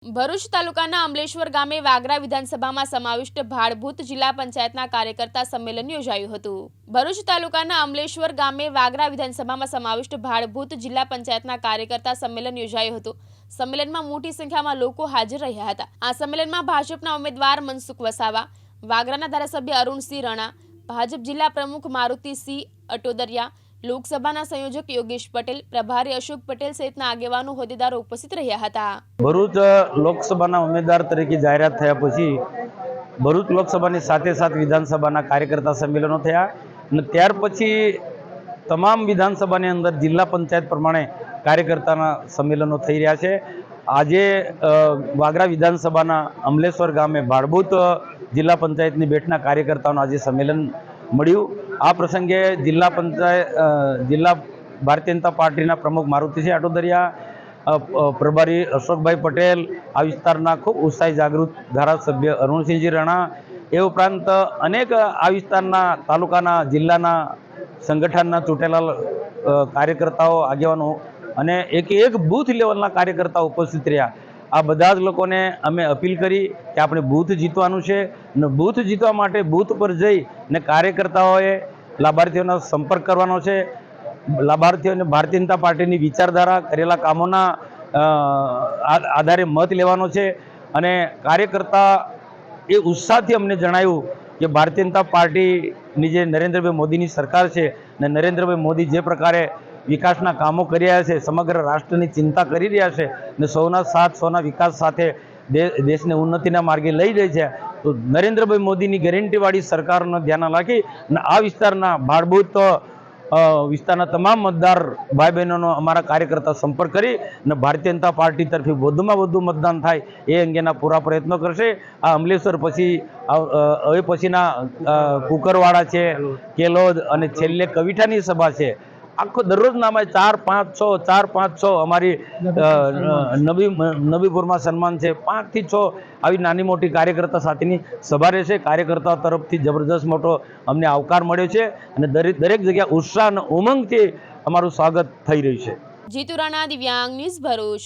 ભરૂચ તાલુકાના અમલેશ્વર ગામે વાગરા વિધાનસભામાં સમાવિષ્ટ ભાડભૂત જિલ્લા પંચાયતના કાર્યકર્તા સંમેલન યોજાયું હતું। ભરૂચ તાલુકાના અમલેશ્વર ગામે વાગરા વિધાનસભામાં સમાવિષ્ટ ભાડભૂત જિલ્લા પંચાયતના કાર્યકર્તા સંમેલન યોજાયું હતું। સંમેલનમાં મોટી સંખ્યામાં લોકો હાજર રહ્યા હતા। આ સંમેલનમાં ભાજપના ઉમેદવાર મનસુખ વસાવા, વાગરાના ધારાસભ્ય અરુણસિંહ રણા, ભાજપ જિલ્લા પ્રમુખ મારુતિસિંહ અટોદરિયા, લોકસભાના સંયોજક યોગેશ પટેલ, પ્રભારી અશોક પટેલ સહિતના આગેવાનો હોદ્દેદારો ઉપસ્થિત રહ્યા હતા। ભરૂચ લોકસભાના ઉમેદવાર તરીકે જાહેરાત થયા પછી ભરૂચ લોકસભાની સાથે સાથે વિધાનસભાના કાર્યકર્તા સંમેલનો થયા અને ત્યાર પછી તમામ વિધાનસભાની અંદર જિલ્લા પંચાયત પ્રમાણે કાર્યકર્તાના સંમેલનો થઈ રહ્યા છે। આજે વાગરા વિધાનસભાના અમલેશ્વર ગામે ભાડભૂત જિલ્લા પંચાયતની બેઠના કાર્યકર્તાઓનું આજે સંમેલન મળ્યું। આ પ્રસંગે જિલ્લા ભારતીય જનતા પાર્ટીના પ્રમુખ મારુતિસિંહ અટોદરિયા, પ્રભારી અશોકભાઈ પટેલ, આ વિસ્તારના ખૂબ ઉત્સાહી જાગૃત ધારાસભ્ય અરુણસિંહજી રણા, એ ઉપરાંત અનેક આ વિસ્તારના તાલુકાના જિલ્લાના સંગઠનના ચૂંટેલા કાર્યકર્તાઓ, આગેવાનો અને એક બૂથ લેવલના કાર્યકર્તાઓ ઉપસ્થિત રહ્યા। આ બધા જ લોકોને અમે અપીલ કરી કે આપણે બૂથ જીતવાનું છે અને બૂથ જીતવા માટે બૂથ પર જઈ ને કાર્યકર્તાઓએ લાભાર્થીઓનો સંપર્ક કરવાનો છે। લાભાર્થીઓને ભારતીય જનતા પાર્ટીની વિચારધારા, કરેલા કામોના આધારે મત લેવાનો છે અને કાર્યકર્તા એ ઉત્સાહથી અમને જણાવ્યું કે ભારતીય જનતા પાર્ટીની જે નરેન્દ્રભાઈ મોદીની સરકાર છે ને નરેન્દ્રભાઈ મોદી જે પ્રકારે વિકાસના કામો કરી રહ્યા છે, સમગ્ર રાષ્ટ્રની ચિંતા કરી રહ્યા છે ને સૌના સાથ, સૌના વિકાસ સાથે દેશને ઉન્નતિના માર્ગે લઈ જાય છે, તો નરેન્દ્રભાઈ મોદીની ગેરંટીવાળી સરકારનો ધ્યાન રાખી અને આ વિસ્તારના ભાડભૂત વિસ્તારના તમામ મતદાર ભાઈ બહેનોનો અમારા કાર્યકર્તા સંપર્ક કરી અને ભારતીય જનતા પાર્ટી તરફી વધુમાં વધુ મતદાન થાય એ અંગેના પૂરા પ્રયત્નો કરશે। આ અમલેશ્વર પછી હવે પછીના કુકરવાડા છે, કેલોદ અને છેલ્લે કવિઠાની સભા છે। આખો દરરોજના 4-5-6 અમારી નબીપુરમાં સન્માન છે, 5 થી 6 આવી નાની મોટી કાર્યકર્તા સાથેની સભા રહેશે। કાર્યકર્તાઓ તરફથી જબરદસ્ત મોટો અમને આવકાર મળ્યો છે અને દરેક જગ્યા ઉત્સાહ અને ઉમંગથી અમારું સ્વાગત થઈ રહ્યું છે। જીતુ રાણા, દિવ્યાંગ ન્યૂઝ, ભરૂચ।